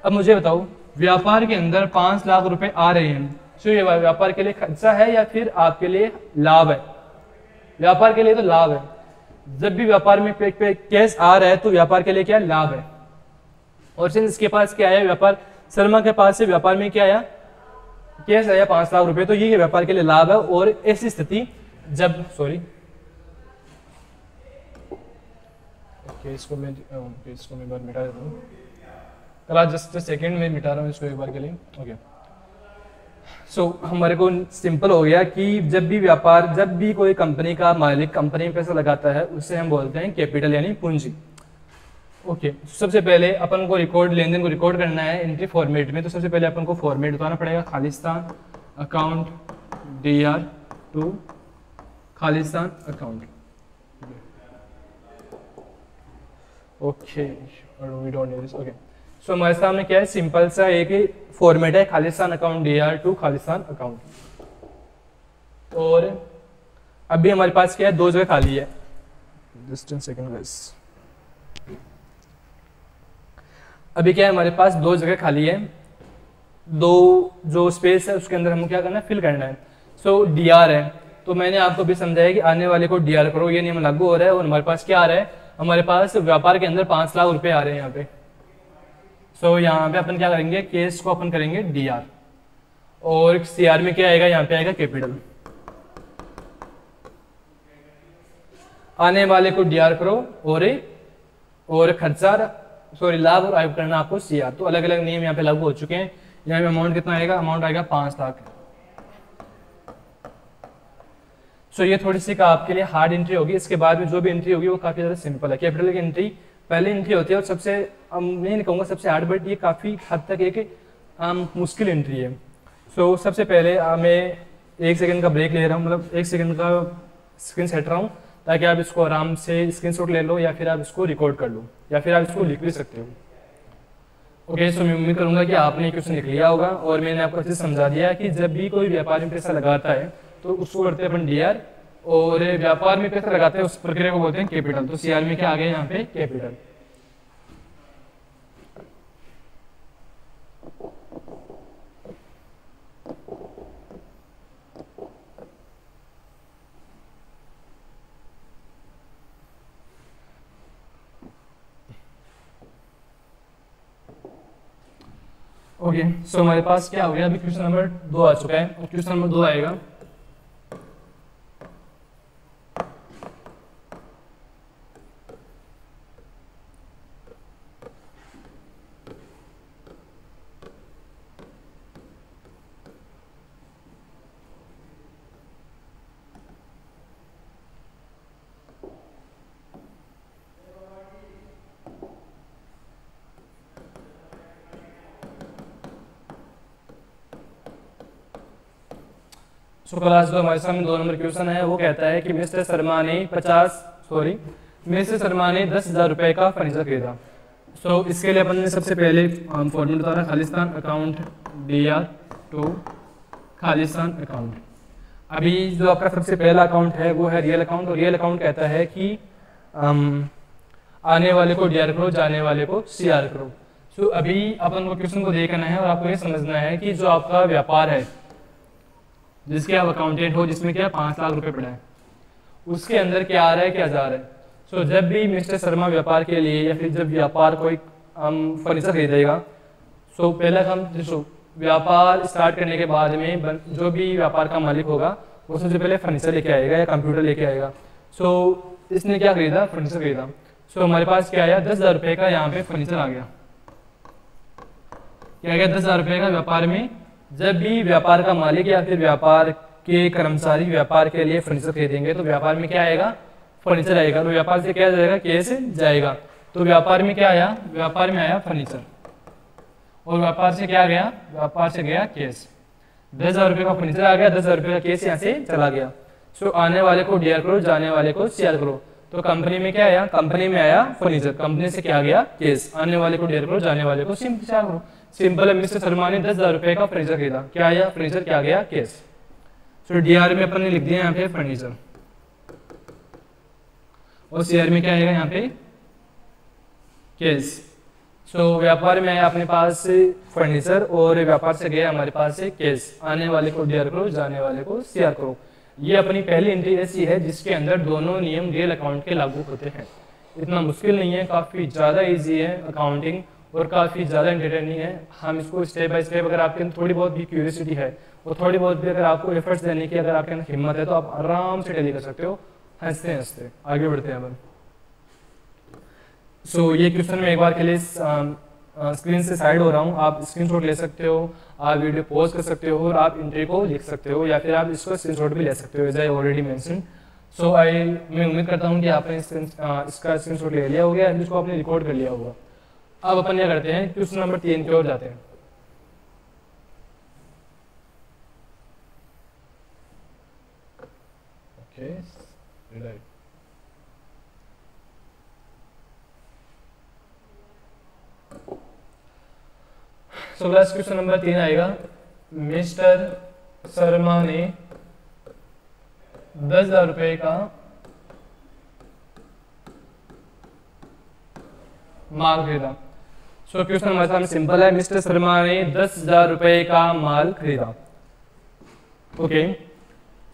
अब मुझे बताओ, व्यापार के अंदर 5 लाख रुपए आ रहे हैं, तो ये व्यापार के लिए खर्चा है या फिर आपके लिए लाभ है? व्यापार के लिए तो लाभ है। जब भी व्यापार में कैश आ रहा है तो व्यापार के लिए क्या लाभ है। और सिंस इसके पास क्या है, व्यापार शर्मा के पास से व्यापार में क्या आया, कैश आया 5 लाख रुपए, तो ये व्यापार के लिए लाभ है। और ऐसी स्थिति जब इसको मैं एक बार मिटा देता हूँ, कल जस्ट सेकंड में मिटा रहा हूँ इसको एक बार के लिए। ओके, सो हमारे को सिंपल हो गया कि जब भी कोई कंपनी का मालिक कंपनी में पैसा लगाता है उससे हम बोलते हैं कैपिटल यानी पूंजी। ओके, सबसे पहले अपन को लेन देन को रिकॉर्ड करना है एंट्री फॉर्मेट में। तो सबसे पहले अपन को फॉर्मेट बताना पड़ेगा, Khalistan account DR to Khalistan account. Okay, we don't need this. Okay, so हमारे सामने क्या है, सिंपल सा एक फॉर्मेट है, Khalistan account DR to Khalistan account. और अभी हमारे पास क्या है, 2 जगह खाली है। जस्ट 1 सेकंड गाइस, अभी क्या है हमारे पास 2 जगह खाली है, 2 जो स्पेस है उसके अंदर हमको क्या करना है, फिल करना है। सो डीआर है, तो मैंने आपको भी समझाया कि आने वाले को डीआर करो, ये नियम लागू हो रहा है। और हमारे पास क्या आ रहा है, हमारे पास व्यापार के अंदर 5 लाख रुपए आ रहे हैं यहाँ पे। सो यहाँ पे अपन क्या करेंगे, केस को अपन करेंगे डीआर, और सीआर में क्या आएगा, यहाँ पे आएगा कैपिटल। आने वाले को डीआर करो और खर्चा लाभ और आय करना आपको सीआर। तो अलग अलग नियम यहाँ पे लागू हो चुके हैं। यहाँ पे अमाउंट कितना आएगा, अमाउंट आएगा 5 लाख। सो ये थोड़ी सी का आपके लिए हार्ड एंट्री होगी। इसके बाद में जो भी एंट्री होगी वो काफी ज्यादा सिंपल है। कैपिटल की एंट्री पहली एंट्री होती है और सबसे, मैं नहीं कहूँगा सबसे हार्ड, बट ये काफी हद तक एक मुश्किल एंट्री है। सो सबसे पहले मैं 1 सेकंड का ब्रेक ले रहा हूँ, मतलब 1 सेकंड का स्क्रीन सेट रहा हूँ, ताकि आप इसको आराम से स्क्रीनशॉट ले लो या फिर आप इसको रिकॉर्ड कर लो या फिर आप इसको लिख भी सकते हो। ओके, सो मैं उम्मीद करूँगा कि आपने क्वेश्चन लिख लिया होगा और मैंने आपको अच्छे से समझा दिया कि जब भी कोई व्यापार में पैसा लगाता है तो उसको करते हैं अपन DR, और व्यापार में पैसा लगाते हैं उस प्रक्रिया को बोलते हैं कैपिटल। तो CR में क्या आ गया यहाँ पे, कैपिटल। ओके, सो हमारे पास क्या हो गया, अभी क्वेश्चन नंबर 2 आ चुका है और क्वेश्चन नंबर 2 आएगा। सो क्लास जो हमारे सामने 2 नंबर क्वेश्चन है वो कहता है कि मिस्टर शर्मा ने 10,000 रुपए का फर्नीचर खरीदा। सो इसके लिए अपन ने सबसे पहले फॉर्मूला बताया, Khalistan account DR to Khalistan account. अभी जो आपका सबसे पहला अकाउंट है वो है रियल अकाउंट, और रियल अकाउंट कहता है कि आने वाले को DR करो, जाने वाले को CR करो। सो अभी अपन को क्वेश्चन को देखना है और आपको ये समझना है कि जो आपका व्यापार है जिसके आप अकाउंटेंट हो, जिसमें क्या 5 लाख रुपए पड़ा है, उसके अंदर क्या आ रहा है क्या जा रहा है। सो जब भी मिस्टर शर्मा व्यापार के लिए या फिर जब व्यापार कोई फर्नीचर खरीदेगा, सो पहला काम व्यापार स्टार्ट करने के बाद में जो भी व्यापार का मालिक होगा वो सबसे पहले फर्नीचर लेके आएगा या कंप्यूटर लेके आएगा। सो इसने क्या खरीदा, फर्नीचर खरीदा। सो हमारे पास क्या आया, 10,000 रुपये का यहाँ पे फर्नीचर आ गया। क्या गया, 10,000 रुपये का व्यापार में। जब भी व्यापार का मालिक या फिर व्यापार के कर्मचारी व्यापार के लिए फर्नीचर खरीदेंगे तो व्यापार में क्या आएगा, फर्नीचर आएगा। तो व्यापार से क्या जाएगा, कैश जाएगा। तो व्यापार में क्या आया, व्यापार में आया फर्नीचर, और व्यापार से क्या गया, व्यापार से गया कैश। 10,000 रुपये का फर्नीचर आ गया, 10,000 रुपये का कैश यहाँ से चला गया। सो आने वाले को DR करो, जाने वाले को CR करो। तो कंपनी में क्या आया, कंपनी में आया फर्नीचर, कंपनी से क्या गया, कैश। आने वाले को DR करो, जाने वाले को CR करो। सिंपल है, मिस्टर शर्मा ने 10,000 रुपये का फर्नीचर खरीदा, क्या आया, फर्नीचर, क्या गया, कैश। सो DR में अपन ने लिख दिया यहाँ पे फर्नीचर, और CR में क्या आएगा यहाँ पे, कैश। सो व्यापार में आया अपने पास फर्नीचर और व्यापार से गया हमारे पास से कैश। आने वाले को DR करो, जाने वाले को CR करो। ये अपनी पहली एंट्री ऐसी है जिसके अंदर दोनों नियम रियल अकाउंट के लागू होते हैं। इतना मुश्किल नहीं है, काफ़ी ज़्यादा ईजी है अकाउंटिंग और काफ़ी ज़्यादा एंटरटेनिंग है। हम इसको स्टेप बाय स्टेप, अगर आपके अंदर थोड़ी बहुत भी क्यूरियोसिटी है और थोड़ी बहुत भी अगर आपको एफर्ट्स देने की अगर आपके अंदर हिम्मत है तो आप आराम से टैली कर सकते हो, हंसते हंसते। आगे बढ़ते हैं अपन। सो ये क्वेश्चन मैं एक बार के लिए स्क्रीन से साइड हो रहा हूँ, आप स्क्रीनशॉट ले सकते हो, आप वीडियो पॉज कर सकते हो और आप एंट्री को लिख सकते हो या फिर आप इसको स्क्रीनशॉट भी ले सकते हो, एज आई ऑलरेडी मेंशन। सो मैं उम्मीद करता हूँ कि आपने इसका स्क्रीनशॉट ले लिया होगा, इसको आपने रिकॉर्ड कर लिया होगा। अब अपन क्या करते हैं, क्वेश्चन नंबर 3 की ओर जाते हैं। ओके, सो बस क्वेश्चन नंबर 3 आएगा, मिस्टर शर्मा ने 10,000 रुपये का माल खरीदा। सो क्वेश्चन हमारे सामने सिंपल है, मिस्टर शर्मा ने 10,000 रुपये का माल खरीदा। Okay,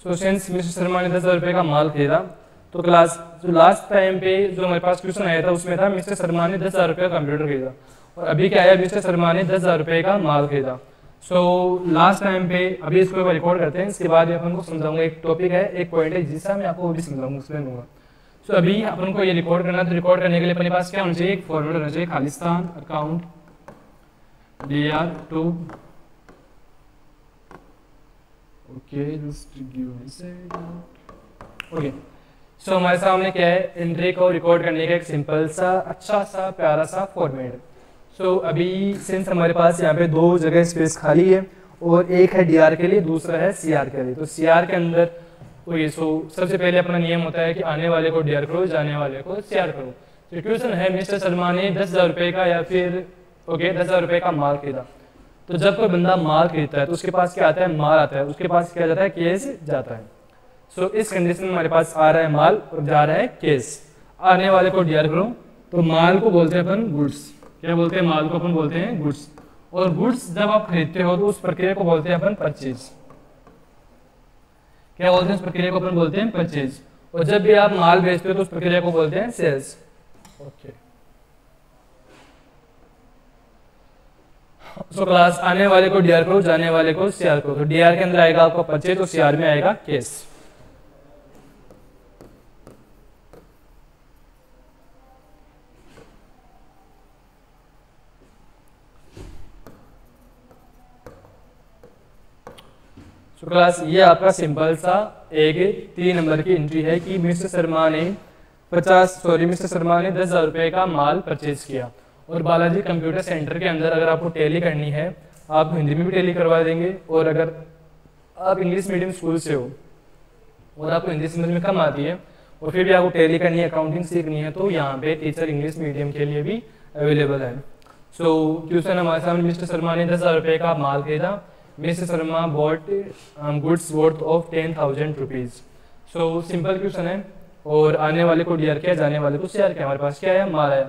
so since mister Sharma ने 10,000 रुपये का माल खरीदा, तो क्लास जो लास्ट टाइम पे जो हमारे पास क्वेश्चन आया था उसमें था मिस्टर शर्मा ने 10,000 रुपये का कंप्यूटर खरीदा, और अभी क्या आया, मिस्टर शर्मा ने 10,000 रुपये का माल खरीदा। सो लास्ट टाइम पे अभी इसको रिकॉर्ड करते हैं, इसके बाद अपन को समझाऊंगा। एक टॉपिक है, एक पॉइंट है जिससे मैं आपको वो भी समझाऊंगा, उसमें दूंगा। सो अभी अपन को ये रिकॉर्ड करना, तो रिकॉर्ड करने के लिए अपने पास क्या होना चाहिए, एक फॉर्मूला होना चाहिए, Khalistan account DR to. Okay, so हमारे सामने क्या है, एंट्री को रिकॉर्ड करने का एक सिंपल सा अच्छा सा प्यारा सा फॉर्मेट। सो अभी सिंस हमारे पास यहाँ पे 2 जगह स्पेस खाली है और एक है डीआर के लिए, दूसरा है सीआर के लिए। तो सीआर के अंदर ओके, सो सबसे पहले अपना नियम होता है कि आने वाले को डीआर करो, जाने वाले को सीआर करो। तो क्वेश्चन है मिस्टर शर्मा ने 10,000 रुपये का या फिर 10,000 रुपये का माल खरीदा। तो जब कोई बंदा माल खरीदता है तो उसके पास क्या आता है, माल आता है, उसके पास क्या जाता है, केस जाता है। सो इस कंडीशन में हमारे पास आ रहा है माल और जा रहा है केस। आने वाले को डीआर करो, तो माल को बोलते हैं अपन गुड्स। क्या बोलते हैं, माल को अपन बोलते हैं गुड्स। और गुड्स जब आप खरीदते हो तो उस प्रक्रिया को बोलते हैं अपन परचेज। क्या बोलते हैं, उस प्रक्रिया को अपन बोलते हैं परचेज। और जब भी आप माल बेचते हो तो उस प्रक्रिया को बोलते हैं सेल्स। ओके, सो क्लास आने वाले को डीआर करो, जाने वाले को सीआर करो। तो डीआर के अंदर आएगा आपका परचेज और सीआर में आएगा केस। तो क्लास ये आपका सिंपल सा एक 3 नंबर की एंट्री है कि मिस्टर शर्मा ने 10,000 रुपये का माल परचेज किया। और बालाजी कंप्यूटर सेंटर के अंदर अगर आपको टैली करनी है, आप हिंदी में भी टैली करवा देंगे। और अगर आप इंग्लिश मीडियम स्कूल से हो और आपको हिंदी समझ में कम आती है और फिर भी आपको टैली करनी है, अकाउंटिंग सीखनी है, तो यहाँ पे टीचर इंग्लिश मीडियम के लिए भी अवेलेबल है। सो क्वेश्चन हमारे सामने, मिस्टर शर्मा ने 10,000 रुपये का माल खरीदा। Mister Sharma bought goods worth of 10,000 rupees. So simple question है। और आने वाले को डीआर किया, जाने वाले को सीआर किया। हमारे पास क्या है, माल है।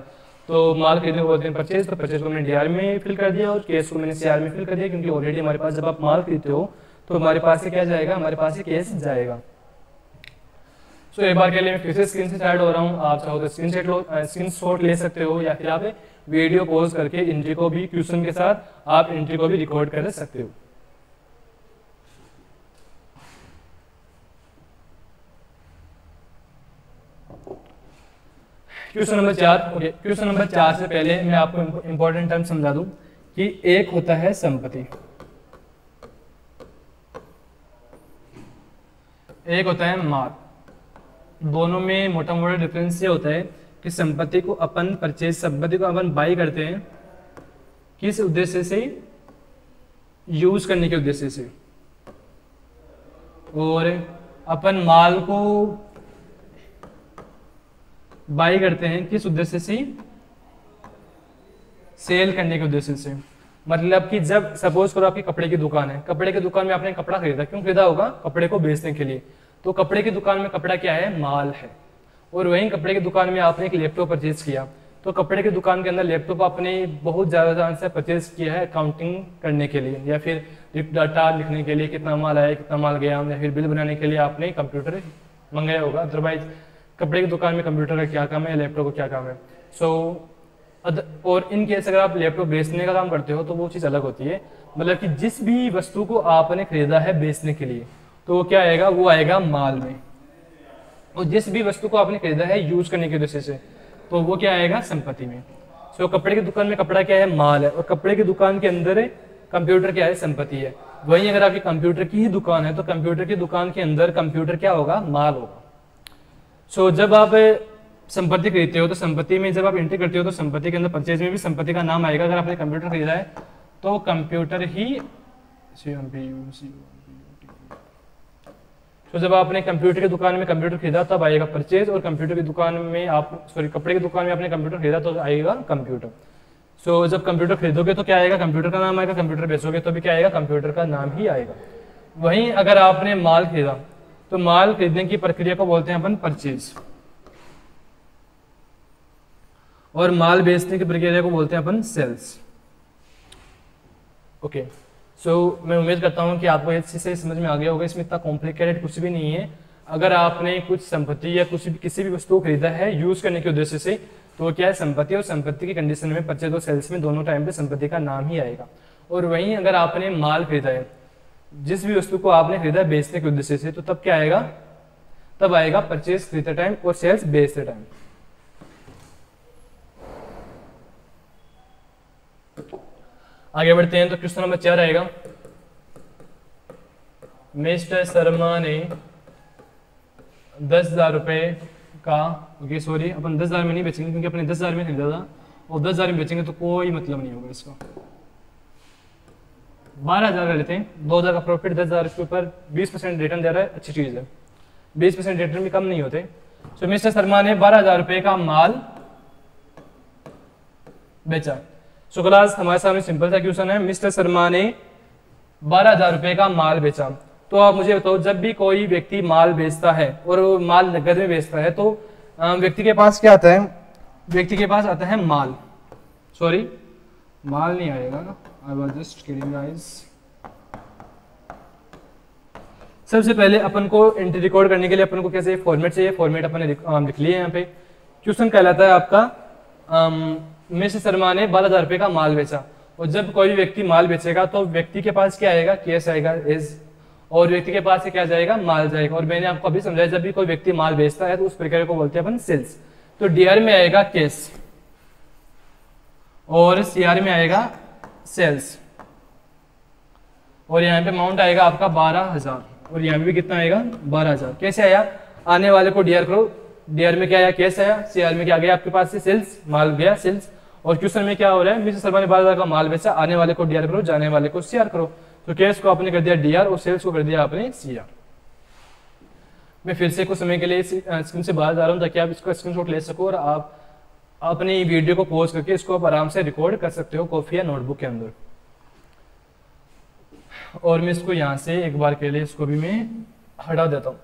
तो माल खरीदने को बोलते हैं परचेज। तो परचेज को मैंने डीआर में फिल कर दिया और केस को मैंने सीआर में फिल कर दिया, क्योंकि ऑलरेडी हमारे पास जब आप माल खरीदते हो तो हमारे पास से क्या जाएगा, हमारे पास से केस जाएगा। सो एक बार के लिए मैं फिर से स्क्रीन से स्टार्ट हो रहा हूँ। आप चाहो तो स्क्रीन शॉट ले सकते हो या फिर आप वीडियो पॉज करके एंट्री को भी, क्वेश्चन के साथ आप एंट्री को भी रिकॉर्ड कर सकते हो। Question number 4। Okay, question number 4 से पहले मैं आपको इंपॉर्टेंट टर्म समझा दूं कि एक होता है संपत्ति, एक होता है माल। दोनों में मोटा मोटा डिफरेंस ये होता है कि संपत्ति को अपन परचेज, संपत्ति को अपन बाई करते हैं किस उद्देश्य से, यूज करने के उद्देश्य से। और अपन माल को बाई करते हैं किस उद्देश्य से, सेल करने के उद्देश्य से। मतलब कि जब सपोज करो आपकी कपड़े की दुकान है, कपड़े की दुकान में आपने कपड़ा खरीदा, क्यों खरीदा होगा, कपड़े को बेचने के लिए। तो कपड़े की दुकान में कपड़ा क्या है, माल है। और वहीं कपड़े की दुकान में आपने एक लैपटॉप परचेज किया, तो कपड़े की दुकान के अंदर लैपटॉप आपने बहुत ज़्यादा से परचेज किया है अकाउंटिंग करने के लिए, या फिर डाटा लिखने के लिए, कितना माल आया, कितना माल गया, या फिर बिल बनाने के लिए आपने कंप्यूटर मंगाया होगा। अदरवाइज कपड़े की दुकान में कंप्यूटर का क्या काम है, लैपटॉप का क्या काम है। और इन केस अगर आप लैपटॉप बेचने का काम करते हो तो वो चीज़ अलग होती है। मतलब कि जिस भी वस्तु को आपने खरीदा है बेचने के लिए, तो वो क्या आएगा, वो आएगा माल में। और जिस भी वस्तु को आपने खरीदा है यूज करने के उद्देश्य से, तो वो क्या आएगा, संपत्ति में। सो कपड़े की दुकान में कपड़ा क्या है, माल है। और कपड़े की दुकान के अंदर कंप्यूटर क्या है, संपत्ति है। वहीं अगर आपकी कंप्यूटर की ही दुकान है तो कंप्यूटर की दुकान के अंदर कंप्यूटर क्या होगा, माल होगा। सो जब आप संपत्ति खरीदते हो तो संपत्ति में जब आप एंट्री करते हो तो संपत्ति के अंदर परचेज में भी संपत्ति का नाम आएगा। अगर आपने कंप्यूटर खरीदा है तो कंप्यूटर ही, तो जब आपने कंप्यूटर की दुकान में कंप्यूटर खरीदा तब आएगा परचेज। और कंप्यूटर की दुकान में कपड़े की दुकान में आपने कंप्यूटर खरीदा तो आएगा कंप्यूटर। सो जब कंप्यूटर खरीदोगे तो क्या आएगा, कंप्यूटर का नाम आएगा। कंप्यूटर बेचोगे तो भी क्या आएगा, कंप्यूटर का नाम ही आएगा। वहीं अगर आपने माल खरीदा तो माल खरीदने की प्रक्रिया को बोलते हैं अपन परचेज, और माल बेचने की प्रक्रिया को बोलते हैं अपन सेल्स। ओके, सो मैं उम्मीद करता हूं कि आपको अच्छे से समझ में आ गया होगा। इसमें इतना कॉम्प्लिकेटेड कुछ भी नहीं है। अगर आपने कुछ संपत्ति या किसी भी वस्तु को खरीदा है यूज करने के उद्देश्य से, तो वो क्या है, संपत्ति। और संपत्ति की कंडीशन में परचेज और सेल्स में दोनों टाइम पे संपत्ति का नाम ही आएगा। और वहीं अगर आपने माल खरीदा है, जिस भी वस्तु को आपने खरीदा बेचने के उद्देश्य से, तो तब क्या आएगा, तब आएगा परचेज खरीदते टाइम और सेल्स बेचते टाइम। आगे बढ़ते हैं तो क्वेश्चन नंबर 4 आएगा। मिस्टर शर्मा ने 10,000 रुपए का, ओके सॉरी, अपन 10,000 में नहीं बेचेंगे क्योंकि अपने 10,000 में खरीदा था, और 10,000 में बेचेंगे तो कोई मतलब नहीं होगा इसका। 12,000 का लेते हैं, 2,000 का प्रॉफिट, 10,000 के ऊपर 20% रिटर्न दे रहा है, अच्छी चीज़ है, 20% रिटर्न भी कम नहीं होते। सो मिस्टर शर्मा ने 12,000 रुपये का माल बेचा। सो क्लास हमारे सामने सिंपल सा क्वेश्चन है, मिस्टर शर्मा ने 12,000 रुपये का माल बेचा। तो आप मुझे बताओ, जब भी कोई व्यक्ति माल बेचता है और वो माल नकद में बेचता है तो व्यक्ति के पास क्या आता है, व्यक्ति के पास आता है माल, सॉरी माल नहीं आएगा, I was just kidding guys. सबसे पहले अपन को एंट्री रिकॉर्ड करने के लिए अपन को कैसे फॉर्मेट चाहिए, फॉर्मेट अपन ने लिख लिए यहाँ पे। क्वेश्चन कहलाता है आपका मिस्टर शर्मा ने 12,000 रुपये का माल बेचा, और जब कोई व्यक्ति माल बेचेगा तो व्यक्ति के पास क्या आएगा, कैश आएगा एज, और व्यक्ति के पास से क्या जाएगा, माल जाएगा। और मैंने आपको अभी समझाया, जब भी कोई व्यक्ति माल बेचता है तो उस प्रक्रिया को बोलते हैं अपन सेल्स। तो डीआर में आएगा कैश और सीआर में आएगा सेल्स, और यहाँ पे अमाउंट आएगा आपका 12,000, और यहाँ पे भी कितना आएगा 12,000। कैसे आया, आने वाले को डीआर करो, डीआर में क्या आया, कैश आया, सीआर में क्या गया आपके पास से सेल्स, माल गया सेल्स। और क्वेश्चन में क्या हो रहा है, मिस्टर शर्मा ने 12,000 का माल बेचा, आने वाले को डीआर करो, जाने वाले को सीआर करो। तो कैश को आपने कर दिया डीआर और सेल्स को कर दिया आपने सीआर। मैं फिर से कुछ समय के लिए स्क्रीन से बाहर जा रहा हूँ ताकि आप इसको स्क्रीनशॉट ले सको और आप अपनी वीडियो को पॉज करके इसको आप आराम से रिकॉर्ड कर सकते हो कॉपी या नोटबुक के अंदर। और मैं इसको यहाँ से एक बार के लिए इसको भी मैं हटा देता हूँ।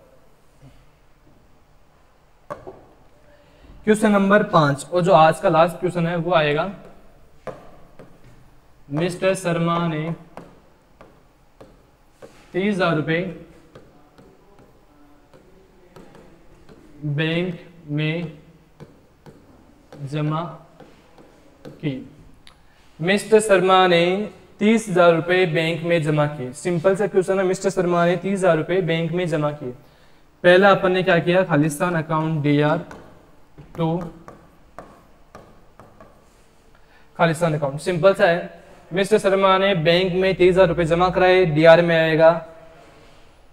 क्वेश्चन नंबर 5, और जो आज का लास्ट क्वेश्चन है वो आएगा, मिस्टर शर्मा ने 30,000 रुपये बैंक में जमा की। मिस्टर शर्मा ने 30,000 रुपये बैंक में जमा किए। सिंपल सा क्वेश्चन है, मिस्टर शर्मा ने 30,000 रुपये बैंक में जमा किए। पहला अपन ने क्या किया, Khalistan account DR to Khalistan account. Simple सा है, मिस्टर शर्मा ने बैंक में 30,000 रुपये जमा कराए, डीआर में आएगा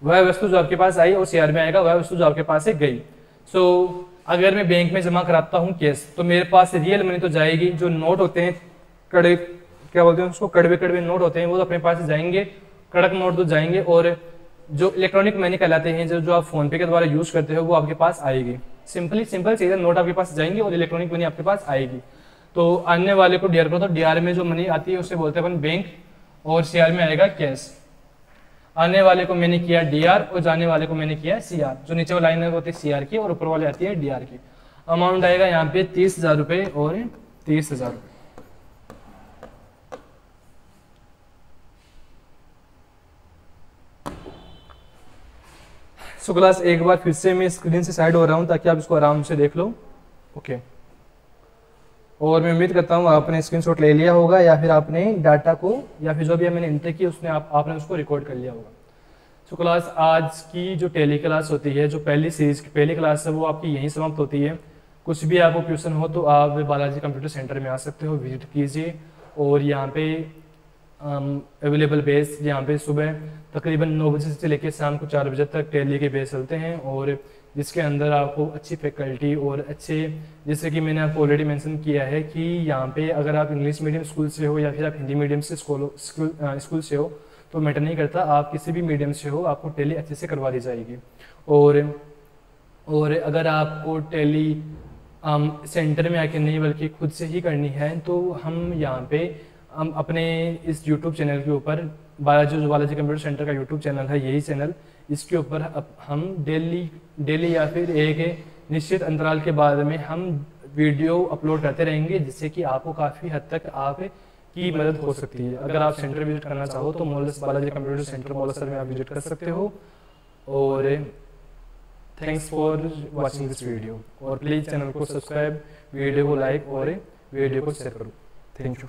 वह वस्तु जो आपके पास आई और सीआर में आएगा वह वस्तु जो आपके पास से गई। सो अगर मैं बैंक में जमा कराता हूँ कैश, तो मेरे पास रियल मनी तो जाएगी, जो नोट होते हैं कड़े, क्या बोलते हैं उसको, कड़वे कड़वे नोट होते हैं, वो तो अपने पास से जाएंगे, कड़क नोट तो जाएंगे, और जो इलेक्ट्रॉनिक मनी कहलाते हैं, जो आप फोन पे के द्वारा यूज करते हो वो आपके पास आएगी। सिंपल चीज है, नोट आपके पास जाएंगे और इलेक्ट्रॉनिक मनी आपके पास आएगी। तो आने वाले को डीआर करो, तो डीआर में जो मनी आती है उसे बोलते हैं अपन बैंक, और सीआर में आएगा कैश। आने वाले को मैंने किया डीआर और जाने वाले को मैंने किया सीआर। जो नीचे वाली लाइन है वो होती है सीआर की और ऊपर वाली आती है डीआर की। अमाउंट आएगा यहाँ पे 30,000 रुपये और 30,000 रुपये। सो क्लास एक बार फिर से मैं स्क्रीन से साइड हो रहा हूँ ताकि आप इसको आराम से देख लो। ओके, और मैं उम्मीद करता हूँ आपने स्क्रीनशॉट ले लिया होगा या फिर आपने डाटा को या फिर जो भी मैंने एंटर की उसने आपने उसको रिकॉर्ड कर लिया होगा। सो क्लास आज की जो टेली क्लास होती है, जो पहली सीरीज की पहली क्लास है वो आपकी यहीं समाप्त होती है। कुछ भी आपको क्वेश्चन हो तो आप बालाजी कंप्यूटर सेंटर में आ सकते हो, विजिट कीजिए। और यहाँ पे अवेलेबल बेस यहाँ पे सुबह तकरीबन 9 बजे से लेकर शाम को 4 बजे तक टेली के बेस चलते हैं, और जिसके अंदर आपको अच्छी फैकल्टी और अच्छे, जैसे कि मैंने आपको ऑलरेडी मेंशन किया है कि यहाँ पे अगर आप इंग्लिश मीडियम स्कूल से हो या फिर आप हिंदी मीडियम से स्कूल से हो तो मैटर नहीं करता, आप किसी भी मीडियम से हो आपको टेली अच्छे से करवा दी जाएगी। और अगर आपको टेली सेंटर में आके नहीं बल्कि खुद से ही करनी है तो हम यहाँ पे हम अपने इस YouTube चैनल के ऊपर बालाजी कंप्यूटर सेंटर का YouTube चैनल है, यही चैनल, इसके ऊपर हम डेली या फिर एक निश्चित अंतराल के बाद में हम वीडियो अपलोड करते रहेंगे, जिससे कि आपको काफ़ी हद तक आपकी मदद हो सकती है। अगर आप सेंटर विजिट करना चाहो तो बालाजी कंप्यूटर सेंटर मौलासर में आप विजिट कर सकते हो। और thanks for watching this video, और प्लीज़ चैनल को सब्सक्राइब, वीडियो को लाइक और वीडियो को शेयर करो। Thank you.